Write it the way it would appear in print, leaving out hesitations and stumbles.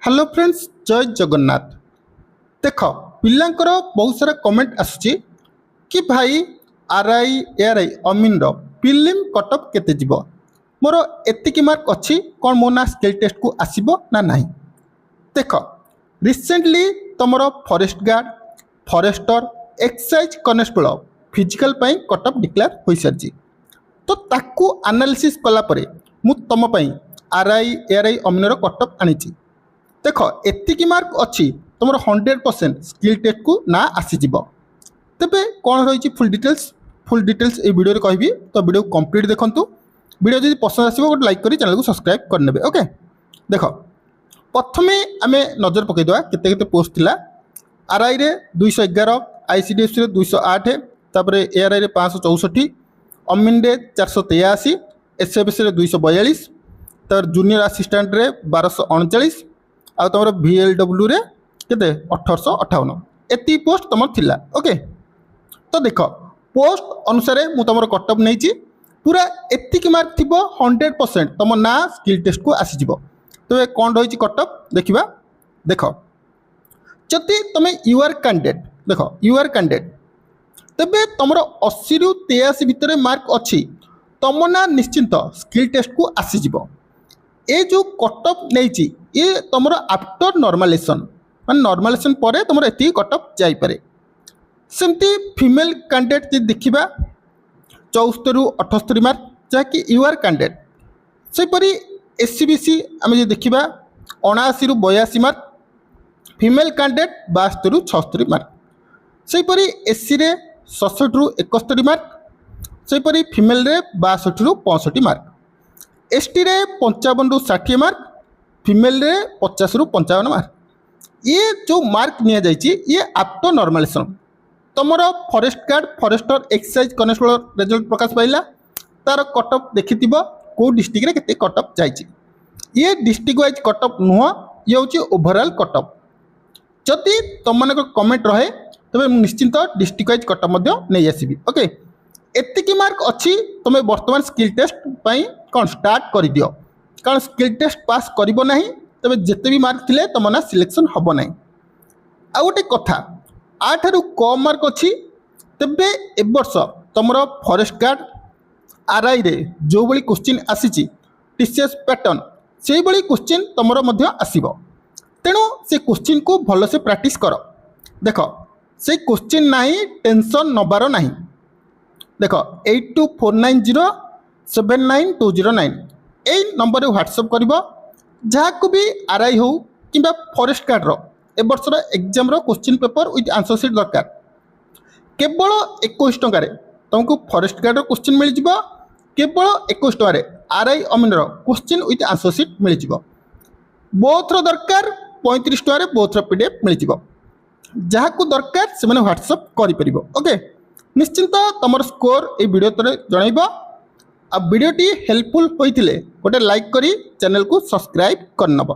Hello friends, जय जगन्नाथ। देख पिलांकर बहुत सारा कमेंट आसुची कि भाई आरआई एआरआई अमीन फिल्म कटअप केते जीव मोर एतिकी मार्क अच्छी कौन मो ना स्किल टेस्ट को आसीबो ना नहीं। देख रिसेंटली तुम forest guard forester excise constable physical पाई कटअप डिक्लेयर हो सारी तो ताकू एनालिसिस कलापर मु तुम आरआई एआरआई अमीन कटअप आनी। देख एतिकी मार्क अच्छी तुम 100% स्किल टेस्ट को ना आसीज तेरे कौन रही फुल डिटेल्स ये वीडियो कहबी तो वीडियो कंप्लीट देखूँ। वीडियो जब पसंद आसो गोटे लाइक कर चैनल को सब्सक्राइब करने। ओके देख प्रथम आम नजर पकईदा केते पोस्ट थिला। आरआई रे 211, आईसीडीएस रे 208, तापर एआरआई रे 564, अमीन रे 483, एसएफएस रे 242, तापर जूनियर असिस्टेंट रे 1239 आ तुम VLW रे केते 1858 एति पोस्ट तुम थिला। ओके तो देख पोस्ट अनुसार मु तुम कटअप नहीं पूरा एतिक मार्क थी 100% तुम ना स्किल टेस्ट को आसीज। तो कौन रही कटअप देखा। देख जदि तुम यूआर कैंडिडेट देख यूआर कैंडिडेट तेबे तुम 80 रु 83 भितर मार्क अच्छी तुम ना निश्चिंत स्किल टेस्ट को आसीज। ये जो कटअप नहीं ये तुम आफ्टर नॉर्मलाइजेशन मान नॉर्मलाइजेशन पर तुम ये कटअप जापे। सेमती फीमेल कैंडिडेट जी देखा 74 रु 78 मार्क जहाँकि यूआर कैंडिडेट। सेपरी एससीबीसी आम जो देखा 79 रु 82 मार्क, फीमेल कैंडिडेट 72 रु 76 मार्क। सेपरी एससी रे 67 रु 71 मार्क, सेपरी फीमेल रे 62 रु 65 मार्क, एसटी रे 55 रु 60 मार्क, फीमेल रे 50 रु 55 मार्क। ये जो मार्क नि ये आफ्टर नॉर्मलाइजेशन तुम forest guard forester excise constable result प्रकाश पाइला तार कटअप देखि कौ डिस्ट्रिक्ट रे केते कटअप जाइए। ये डिस्ट्रिक्ट वाइज कटअप नुह ये हूँ ओवरऑल कटअप। जदि तुम मान कमेंट रहे तेज निश्चिंत डिस्ट्रिक्ट वाइज कटअप नहीं आसबि। ओके एतिकी मार्क अच्छी तुम बर्तमान स्किल टेस्ट कौन स्टार्ट कर दियो कारण स्किल टेस्ट पास करिबो नहीं तबे जेते भी मार्क थिले तुम ना सिलेक्शन हबो नहीं। आ गोटे कथा आठारु कम मार्क अच्छी तेबे ए वर्ष तुम फॉरेस्ट गार्ड आरआई रे जो बड़ी क्वेश्चन आसी टीसीएस पैटर्न से बड़ी क्वेश्चन तुम आसब। तेणु से क्वेश्चन को भल से प्रैक्टिस कर। देख से क्वेश्चन ना टेंशन नबार नहीं। देख 8249079209 यही नंबर व्हाट्सअप कर जहाँ भी आरआई हो कि फॉरेस्ट गार्ड ए वर्षर exam question paper with answer sheet दरकार। केवल 21 टंकार तुमको फॉरेस्ट गार्ड क्वेश्चन मिल जाव। केवल 21 टंकार आरआई अमीन क्वेश्चन विथ आंसर सीट मिल जाव। बोथर दरकार 35 टंकार बोथर पीडीएफ मिल जाव। जहाँ को दरकार से व्हाट्सअप कर। ओके निश्चिंत तुम स्कोर ये वीडियो तले जनइब। आ वीडियोटी हेल्पफुल होइथिले गोटे लाइक करी चैनल को सब्सक्राइब करनब।